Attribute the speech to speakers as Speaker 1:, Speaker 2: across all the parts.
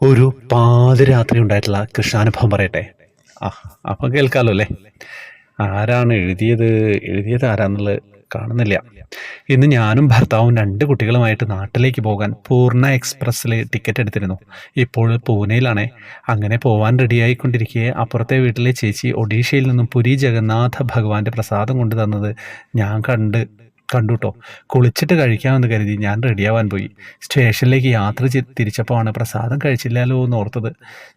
Speaker 1: ഒരു പാതിരാത്രി ഉണ്ടായിട്ടുള്ള കൃഷ്ണാനുഭവം പറയട്ടെ. ആ, അപ്പം കേൾക്കാലോ അല്ലേ? ആരാണ് എഴുതിയത്? എഴുതിയത് ആരാന്നുള്ളത് കാണുന്നില്ല. ഇന്ന് ഞാനും ഭർത്താവും 2 കുട്ടികളുമായിട്ട് നാട്ടിലേക്ക് പോകാൻ പൂർണ്ണ എക്സ്പ്രസ്സിൽ ടിക്കറ്റ് എടുത്തിരുന്നു. ഇപ്പോൾ പൂനെയിലാണേ. അങ്ങനെ പോവാൻ റെഡിയായിക്കൊണ്ടിരിക്കെ അപ്പുറത്തെ വീട്ടിലെ ചേച്ചി ഒഡീഷയിൽ നിന്നും പുരി ജഗന്നാഥ ഭഗവാന്റെ പ്രസാദം കൊണ്ട് തന്നത് ഞാൻ കണ്ടുട്ടോ. കുളിച്ചിട്ട് കഴിക്കാമെന്ന് കരുതി ഞാൻ റെഡിയാവാൻ പോയി. സ്റ്റേഷനിലേക്ക് യാത്ര തിരിച്ചപ്പോൾ ആണ് പ്രസാദം കഴിച്ചില്ലാലോ എന്ന് ഓർത്തത്.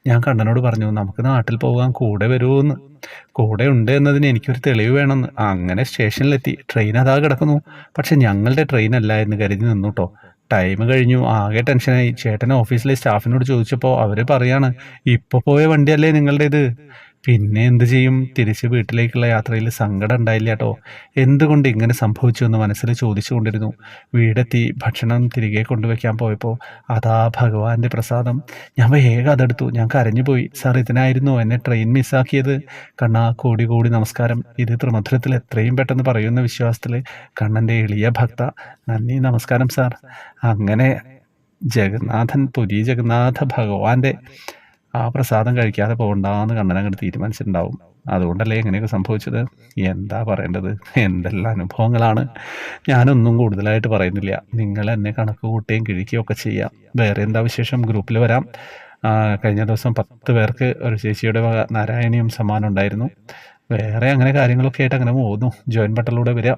Speaker 1: ഞാൻ കണ്ണനോട് പറഞ്ഞു, നമുക്ക് നാട്ടിൽ പോകാൻ കൂടെ വരുമോ എന്ന്. കൂടെ ഉണ്ട് എന്നതിന് എനിക്കൊരു തെളിവ് വേണമെന്ന്. അങ്ങനെ സ്റ്റേഷനിലെത്തി. ട്രെയിൻ അതാ കിടക്കുന്നു. പക്ഷെ ഞങ്ങളുടെ ട്രെയിൻ അല്ല എന്ന് കരുതി നിന്നുട്ടോ. ടൈം കഴിഞ്ഞു. ആകെ ടെൻഷനായി. ചേട്ടൻ ഓഫീസിലെ സ്റ്റാഫിനോട് ചോദിച്ചപ്പോൾ അവർ പറയാണ്, ഇപ്പൊ പോയ വണ്ടിയല്ലേ നിങ്ങളുടേത്. പിന്നെ എന്ത് ചെയ്യും? തിരിച്ച് വീട്ടിലേക്കുള്ള യാത്രയിൽ സങ്കടം ഉണ്ടായില്ല കേട്ടോ. എന്തുകൊണ്ട് ഇങ്ങനെ സംഭവിച്ചു എന്ന് മനസ്സിൽ ചോദിച്ചുകൊണ്ടിരുന്നു. വീടെത്തി ഭക്ഷണം തിരികെ കൊണ്ടുവയ്ക്കാൻ പോയപ്പോൾ അതാ ഭഗവാന്റെ പ്രസാദം. ഞാൻ വേഗം അതെടുത്തു. ഞാൻ കരഞ്ഞുപോയി. സാർ, ഇതിനായിരുന്നു എന്നെ ട്രെയിൻ മിസ്സാക്കിയത്. കണ്ണാ, കോടി കോടി നമസ്കാരം. ഇത് ത്രിമധുരത്തിൽ എത്രയും പെട്ടെന്ന് പറയുന്ന വിശ്വാസത്തിൽ കണ്ണൻ്റെ എളിയ ഭക്ത. നന്ദി, നമസ്കാരം സാർ. അങ്ങനെ പുരി ജഗന്നാഥ ഭഗവാന്റെ ആ പ്രസാദം കഴിക്കാതെ പോകണ്ടെന്ന് കണ്ണൻ അങ്ങോട്ട് തീരുമാനിച്ചിട്ടുണ്ടാവും. അതുകൊണ്ടല്ലേ ഇങ്ങനെയൊക്കെ സംഭവിച്ചത്. എന്താ പറയേണ്ടത്? എന്തെല്ലാം അനുഭവങ്ങളാണ്. ഞാനൊന്നും കൂടുതലായിട്ട് പറയുന്നില്ല. നിങ്ങൾ എന്നെ കണക്ക് കൂട്ടുകയും കിഴിക്കുകയും ഒക്കെ ചെയ്യാം. വേറെ എന്താ വിശേഷം? ഗ്രൂപ്പിൽ വരാം. കഴിഞ്ഞ ദിവസം 10 പേർക്ക് ഒരു ചേച്ചിയുടെ വക നാരായണീയം സമ്മാനം ഉണ്ടായിരുന്നു. വേറെ അങ്ങനെ കാര്യങ്ങളൊക്കെ ആയിട്ട് അങ്ങനെ പോകുന്നു. ജോയിൻ ബട്ടണിലൂടെ വരിക.